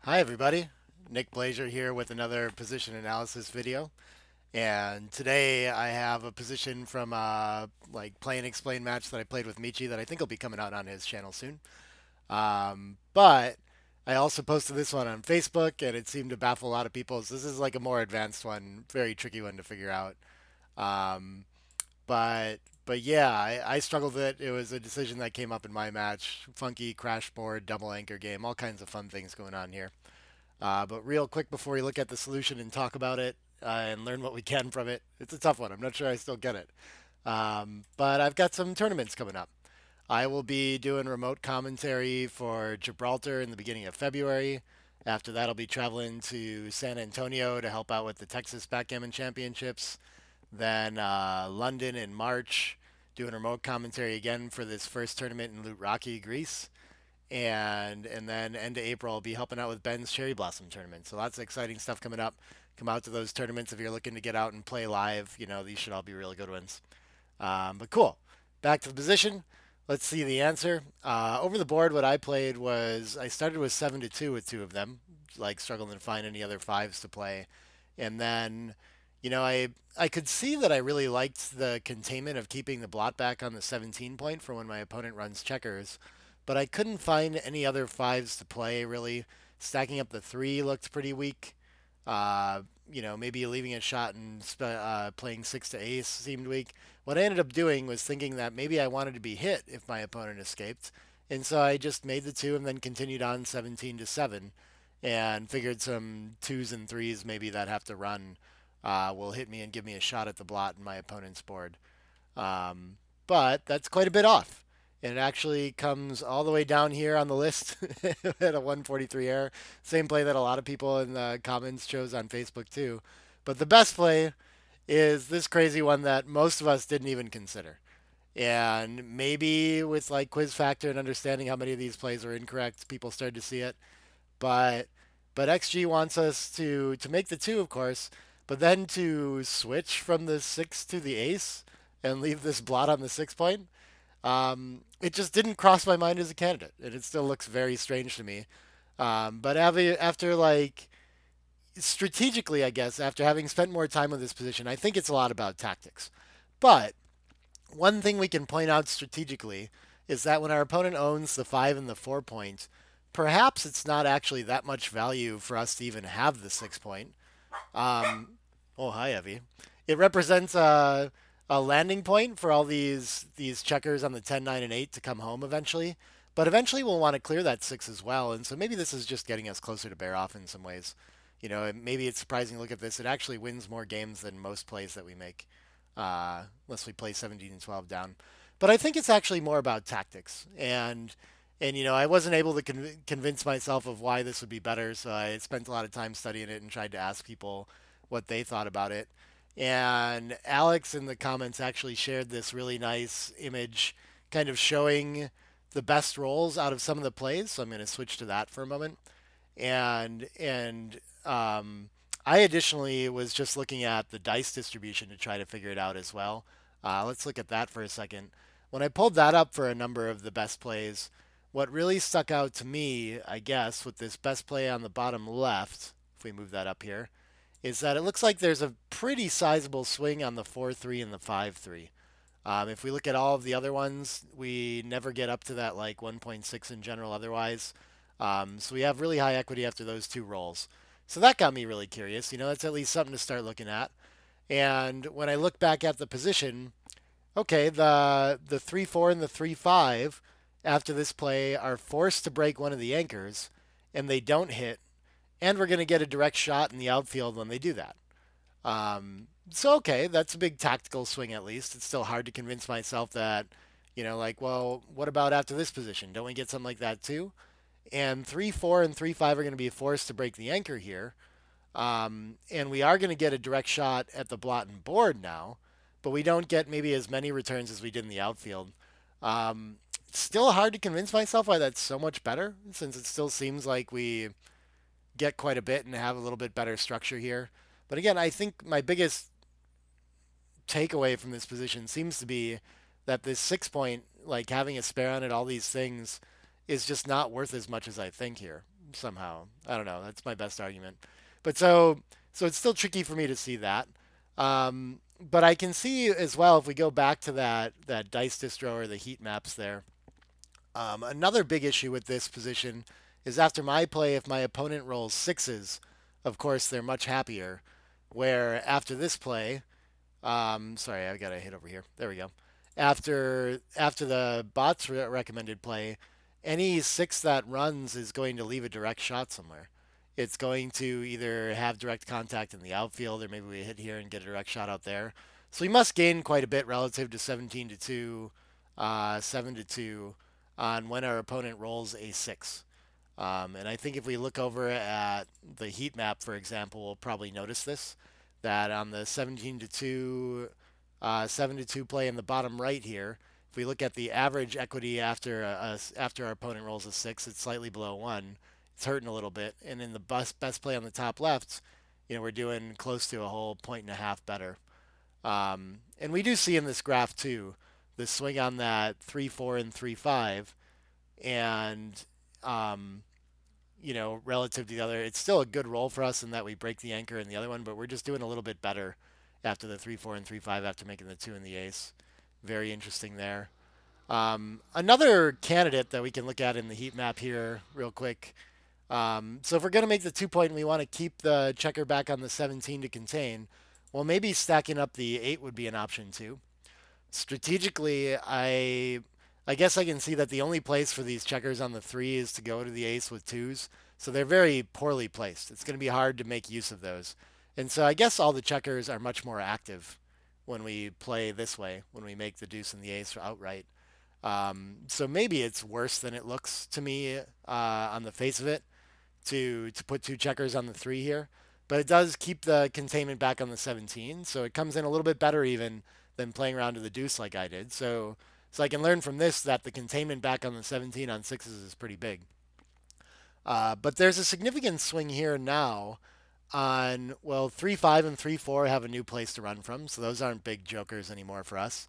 Hi everybody, Nick Blazer here with another position analysis video. And today I have a position from like play and explain match that I played with Michi that I think will be coming out on his channel soon. But I also posted this one on Facebook and it seemed to baffle a lot of people. So this is like a more advanced one, very tricky one to figure out. Um, but yeah, I struggled with it. It was a decision that came up in my match. Funky crash board, double anchor game, all kinds of fun things going on here. But real quick before we look at the solution and talk about it and learn what we can from it, it's a tough one. I'm not sure I still get it. But I've got some tournaments coming up. I will be doing remote commentary for Gibraltar in the beginning of February. After that, I'll be traveling to San Antonio to help out with the Texas Backgammon Championships. Then London in March, doing remote commentary again for this first tournament in Rocky, Greece and then end of April I'll be helping out with Ben's Cherry Blossom tournament. So lots of exciting stuff coming up. Come out to those tournaments if you're looking to get out and play live. You know, these should all be really good ones. But cool. Back to the position. Let's see the answer. Over the board, what I played was I started with 7-2 with two of them, like struggling to find any other fives to play, and then, I could see that I really liked the containment of keeping the blot back on the 17 point for when my opponent runs checkers, but I couldn't find any other fives to play really. Stacking up the three looked pretty weak. Maybe leaving a shot and playing six to ace seemed weak. What I ended up doing was thinking that maybe I wanted to be hit if my opponent escaped, and so I just made the two and then continued on 17 to 7, and figured some twos and threes maybe that have to run will hit me and give me a shot at the blot in my opponent's board. Um, but that's quite a bit off. And it actually comes all the way down here on the list at a 143 error. Same play that a lot of people in the comments chose on Facebook too. But the best play is this crazy one that most of us didn't even consider. And maybe with like quiz factor and understanding how many of these plays are incorrect, people started to see it. But XG wants us to make the two, of course, but then to switch from the six to the ace and leave this blot on the 6 point. It just didn't cross my mind as a candidate, and it still looks very strange to me. But after like strategically, I guess, after having spent more time with this position, I think it's a lot about tactics. But one thing we can point out strategically is that when our opponent owns the 5 and the 4 point, perhaps it's not actually that much value for us to even have the 6 point. Oh, hi, Evie. It represents a landing point for all these checkers on the 10, 9, and 8 to come home eventually. But eventually we'll want to clear that 6 as well. And so maybe this is just getting us closer to bear off in some ways. Maybe it's surprising to look at this. It actually wins more games than most plays that we make, unless we play 17 and 12 down. But I think it's actually more about tactics. And I wasn't able to convince myself of why this would be better. So I spent a lot of time studying it and tried to ask people what they thought about it. And Alex in the comments actually shared this really nice image kind of showing the best rolls out of some of the plays. So I'm going to switch to that for a moment. And I additionally was just looking at the dice distribution to try to figure it out as well. Let's look at that for a second. When I pulled that up for a number of the best plays, what really stuck out to me, I guess, with this best play on the bottom left, if we move that up here, is that it looks like there's a pretty sizable swing on the 4-3 and the 5-3. If we look at all of the other ones, we never get up to that like 1.6 in general otherwise. So we have really high equity after those two rolls. So that got me really curious. That's at least something to start looking at. And when I look back at the position, okay, the 3-4 and the 3-5 after this play are forced to break one of the anchors, and they don't hit, and we're going to get a direct shot in the outfield when they do that. So okay, that's a big tactical swing at least. It's still hard to convince myself that, like, well, what about after this position? Don't we get something like that too? And 3-4 and 3-5 are going to be forced to break the anchor here. And we are going to get a direct shot at the blot and board now, but we don't get maybe as many returns as we did in the outfield. Still hard to convince myself why that's so much better, since it still seems like we get quite a bit and have a little bit better structure here. But again, I think my biggest takeaway from this position seems to be that this 6 point, like having a spare on it, all these things, is just not worth as much as I think here somehow. I don't know. That's my best argument. But so it's still tricky for me to see that. But I can see as well if we go back to that dice distro or the heat maps there. Another big issue with this position is after my play, if my opponent rolls sixes, of course they're much happier. Where after this play, sorry, I got to hit over here. There we go. After the bot's recommended play, any six that runs is going to leave a direct shot somewhere. It's going to either have direct contact in the outfield, or maybe we hit here and get a direct shot out there. So we must gain quite a bit relative to 17 to 2, 7 to 2 on when our opponent rolls a six. And I think if we look over at the heat map, for example, we'll probably notice this that on the 17 to 2, 7 to 2 play in the bottom right here, if we look at the average equity after our opponent rolls a six, it's slightly below one. It's hurting a little bit. And in the best play on the top left, we're doing close to a whole point and a half better. And we do see in this graph too the swing on that 3-4 and 3-5, and um, relative to the other, it's still a good roll for us in that we break the anchor in the other one, but we're just doing a little bit better after the 3-4 and 3-5 after making the two in the ace. Very interesting there. Another candidate that we can look at in the heat map here, real quick. So if we're going to make the 2 point and we want to keep the checker back on the 17 to contain, well, maybe stacking up the 8 would be an option too. Strategically, I guess I can see that the only place for these checkers on the three is to go to the ace with twos. So they're very poorly placed. It's going to be hard to make use of those. And so I guess all the checkers are much more active when we play this way, when we make the deuce and the ace outright. So maybe it's worse than it looks to me on the face of it to put two checkers on the three here. But it does keep the containment back on the 17, so it comes in a little bit better even than playing around to the deuce like I did. So I can learn from this that the containment back on the 17 on sixes is pretty big. But there's a significant swing here now on, well, 3-5 and 3-4 have a new place to run from, so those aren't big jokers anymore for us.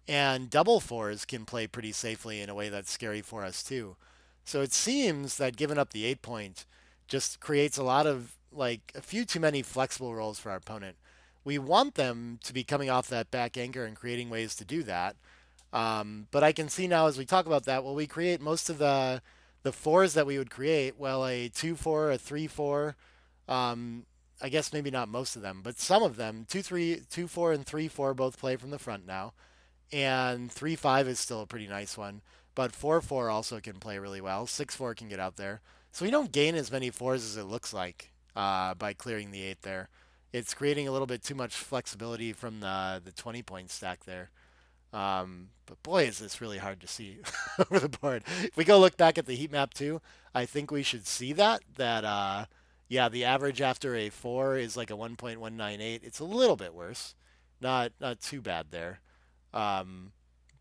And double fours can play pretty safely in a way that's scary for us too. So it seems that giving up the 8 point just creates a lot of, like, a few too many flexible rolls for our opponent. We want them to be coming off that back anchor and creating ways to do that. But I can see now as we talk about that, well, we create most of the fours that we would create. Well, a 2-4, a 3-4. I guess maybe not most of them, but some of them, 2-3, 2-4, and 3-4 both play from the front now, and 3-5 is still a pretty nice one. But 4-4 also can play really well. 6-4 can get out there. So we don't gain as many fours as it looks like by clearing the 8 there. It's creating a little bit too much flexibility from the 20 point stack there. But boy, is this really hard to see over the board. If we go look back at the heat map too, I think we should see that yeah, the average after a 4 is like a 1.198. It's a little bit worse. Not too bad there. Um,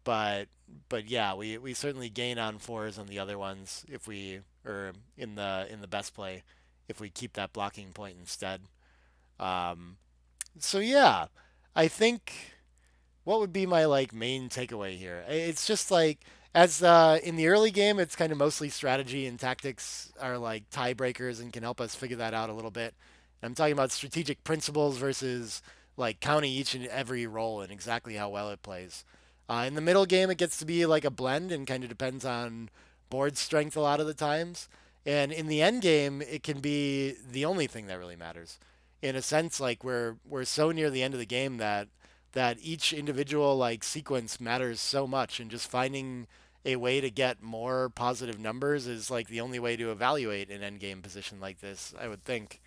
but but yeah, we certainly gain on fours on the other ones if we or in the best play if we keep that blocking point instead. Um, so yeah, I think what would be my like main takeaway here? It's just like as in the early game, it's kind of mostly strategy and tactics are like tiebreakers and can help us figure that out a little bit. I'm talking about strategic principles versus like counting each and every role and exactly how well it plays. In the middle game, it gets to be like a blend and kind of depends on board strength a lot of the times. And in the end game, it can be the only thing that really matters. In a sense, like we're so near the end of the game that each individual like sequence matters so much, and just finding a way to get more positive numbers is like the only way to evaluate an end game position like this, I would think.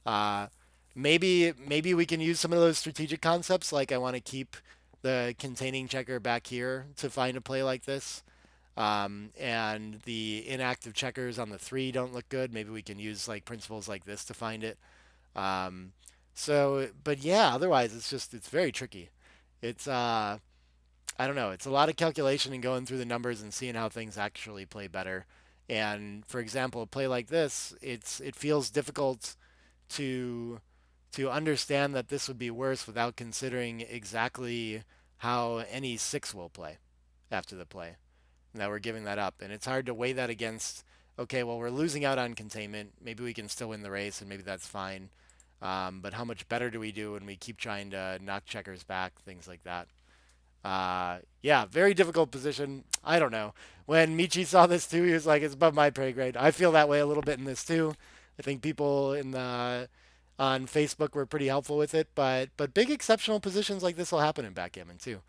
uh, maybe we can use some of those strategic concepts, like I want to keep the containing checker back here to find a play like this. And the inactive checkers on the three don't look good. Maybe we can use like principles like this to find it. um, but yeah, otherwise it's very tricky. It's I don't know. It's a lot of calculation and going through the numbers and seeing how things actually play better. And for example, a play like this, it feels difficult to to understand that this would be worse without considering exactly how any six will play after the play. and that we're giving that up. And it's hard to weigh that against, okay, well, we're losing out on containment. Maybe we can still win the race, and maybe that's fine. But how much better do we do when we keep trying to knock checkers back, things like that? Yeah, very difficult position. I don't know. When Michi saw this too, he was like, "It's above my pay grade." I feel that way a little bit in this too. I think people in the on Facebook were pretty helpful with it, but big exceptional positions like this will happen in backgammon too.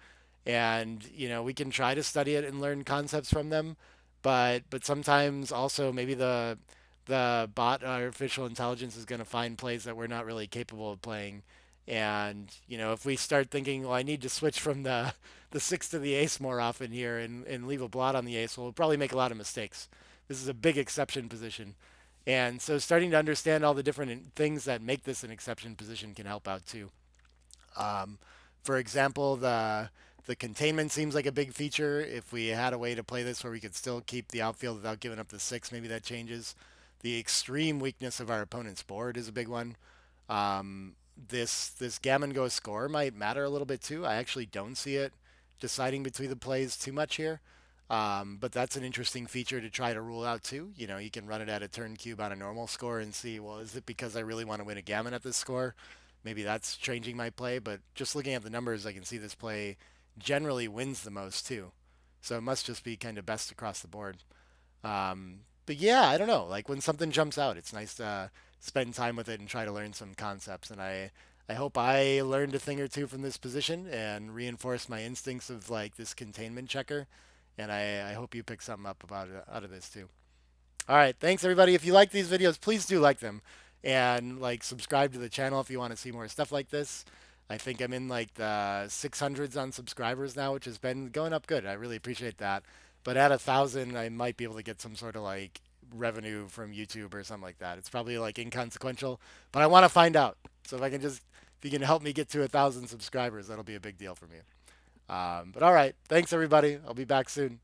And we can try to study it and learn concepts from them, but sometimes also maybe the bot artificial intelligence is going to find plays that we're not really capable of playing. And if we start thinking, well, I need to switch from the six to the ace more often here and leave a blot on the ace, well, we'll probably make a lot of mistakes. This is a big exception position. And so starting to understand all the different things that make this an exception position can help out too. Um, for example, the containment seems like a big feature. If we had a way to play this where we could still keep the outfield without giving up the six, maybe that changes. The extreme weakness of our opponent's board is a big one. This gammon go score might matter a little bit too. I actually don't see it deciding between the plays too much here. But that's an interesting feature to try to rule out too. You can run it at a turn cube on a normal score and see, well, is it because I really want to win a gammon at this score? Maybe that's changing my play, but just looking at the numbers, I can see this play generally wins the most too. So it must just be kind of best across the board. But yeah, I don't know. Like when something jumps out, it's nice to spend time with it and try to learn some concepts. And I hope I learned a thing or two from this position and reinforce my instincts of like this containment checker. And I hope you pick something up about it out of this too. All right, thanks everybody. If you like these videos, please do like them and like subscribe to the channel if you want to see more stuff like this. I think I'm in like the 600s on subscribers now, which has been going up good. I really appreciate that. But at 1,000, I might be able to get some sort of like revenue from YouTube or something like that. It's probably like inconsequential, but I want to find out. So if you can help me get to 1,000 subscribers, that'll be a big deal for me. But all right, thanks everybody. I'll be back soon.